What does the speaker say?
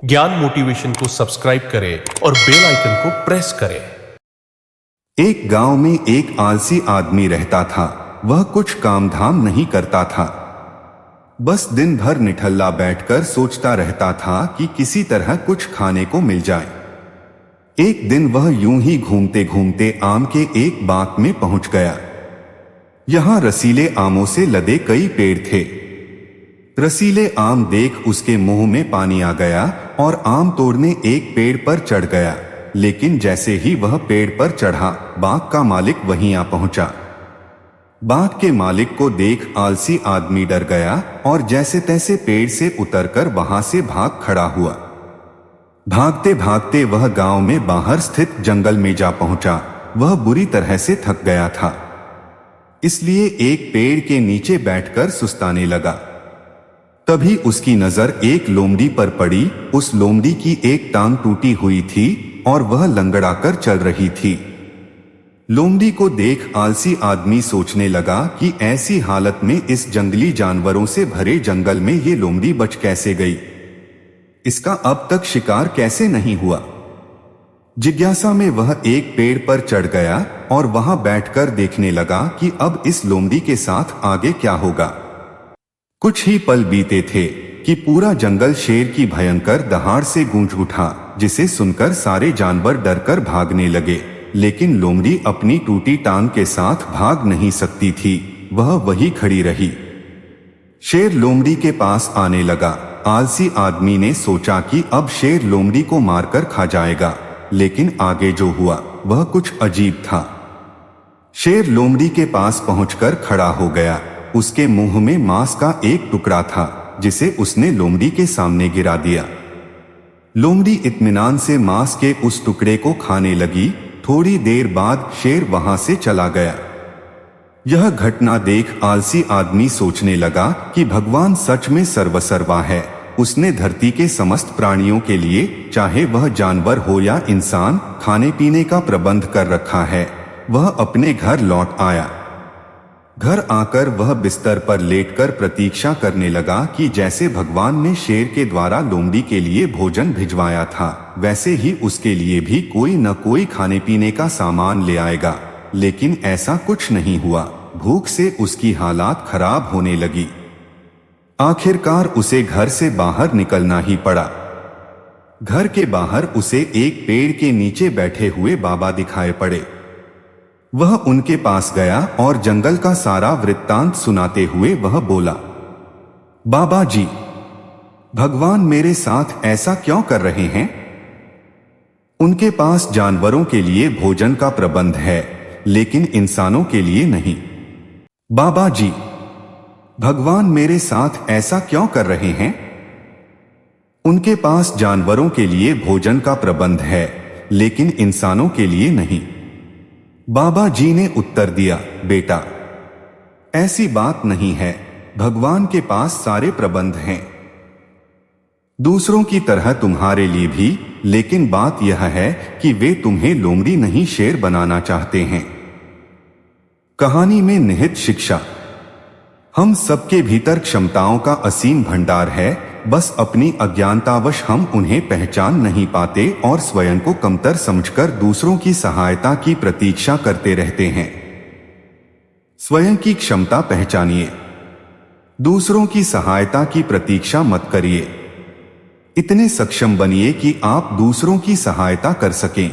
ज्ञान मोटिवेशन को सब्सक्राइब करें और बेल आइकन को प्रेस करें। एक गांव में एक आलसी आदमी रहता था। वह कुछ काम धाम नहीं करता था, बस दिन भर निठल्ला बैठकर सोचता रहता था कि किसी तरह कुछ खाने को मिल जाए। एक दिन वह यूं ही घूमते घूमते आम के एक बाग में पहुंच गया। यहां रसीले आमों से लदे कई पेड़ थे। रसीले आम देख उसके मुंह में पानी आ गया और आम तोड़ने एक पेड़ पर चढ़ गया। लेकिन जैसे ही वह पेड़ पर चढ़ा, बाग का मालिक वहीं आ पहुंचा। बाग के मालिक को देख आलसी आदमी डर गया और जैसे तैसे पेड़ से उतरकर वहां से भाग खड़ा हुआ। भागते भागते वह गांव में बाहर स्थित जंगल में जा पहुंचा। वह बुरी तरह से थक गया था, इसलिए एक पेड़ के नीचे बैठकर सुस्ताने लगा। तभी उसकी नजर एक लोमड़ी पर पड़ी। उस लोमड़ी की एक टांग टूटी हुई थी और वह लंगड़ाकर चल रही थी। लोमड़ी को देख आलसी आदमी सोचने लगा कि ऐसी हालत में इस जंगली जानवरों से भरे जंगल में ये लोमड़ी बच कैसे गई, इसका अब तक शिकार कैसे नहीं हुआ। जिज्ञासा में वह एक पेड़ पर चढ़ गया और वहां बैठकर देखने लगा कि अब इस लोमड़ी के साथ आगे क्या होगा। कुछ ही पल बीते थे कि पूरा जंगल शेर की भयंकर दहाड़ से गूंज उठा, जिसे सुनकर सारे जानवर डरकर भागने लगे। लेकिन लोमड़ी अपनी टूटी टांग के साथ भाग नहीं सकती थी, वह वही खड़ी रही। शेर लोमड़ी के पास आने लगा। आलसी आदमी ने सोचा कि अब शेर लोमड़ी को मारकर खा जाएगा, लेकिन आगे जो हुआ वह कुछ अजीब था। शेर लोमड़ी के पास पहुंचकर खड़ा हो गया। उसके मुंह में मांस का एक टुकड़ा था, जिसे उसने लोमड़ी के सामने गिरा दिया। लोमड़ी इत्मीनान से मांस के उस टुकड़े को खाने लगी। थोड़ी देर बाद शेर वहां से चला गया। यह घटना देख आलसी आदमी सोचने लगा कि भगवान सच में सर्वसर्वा है। उसने धरती के समस्त प्राणियों के लिए, चाहे वह जानवर हो या इंसान, खाने पीने का प्रबंध कर रखा है। वह अपने घर लौट आया। घर आकर वह बिस्तर पर लेटकर प्रतीक्षा करने लगा कि जैसे भगवान ने शेर के द्वारा लोमड़ी के लिए भोजन भिजवाया था, वैसे ही उसके लिए भी कोई न कोई खाने पीने का सामान ले आएगा। लेकिन ऐसा कुछ नहीं हुआ। भूख से उसकी हालात खराब होने लगी। आखिरकार उसे घर से बाहर निकलना ही पड़ा। घर के बाहर उसे एक पेड़ के नीचे बैठे हुए बाबा दिखाई पड़े। वह उनके पास गया और जंगल का सारा वृत्तांत सुनाते हुए वह बोला, बाबा जी, भगवान मेरे साथ ऐसा क्यों कर रहे हैं? उनके पास जानवरों के लिए भोजन का प्रबंध है, लेकिन इंसानों के लिए नहीं। बाबा जी, भगवान मेरे साथ ऐसा क्यों कर रहे हैं? उनके पास जानवरों के लिए भोजन का प्रबंध है, लेकिन इंसानों के लिए नहीं। बाबा जी ने उत्तर दिया, बेटा, ऐसी बात नहीं है। भगवान के पास सारे प्रबंध हैं, दूसरों की तरह तुम्हारे लिए भी, लेकिन बात यह है कि वे तुम्हें लोमड़ी नहीं शेर बनाना चाहते हैं। कहानी में निहित शिक्षा। हम सबके भीतर क्षमताओं का असीम भंडार है, बस अपनी अज्ञानतावश हम उन्हें पहचान नहीं पाते और स्वयं को कमतर समझकर दूसरों की सहायता की प्रतीक्षा करते रहते हैं। स्वयं की क्षमता पहचानिए, दूसरों की सहायता की प्रतीक्षा मत करिए। इतने सक्षम बनिए कि आप दूसरों की सहायता कर सकें।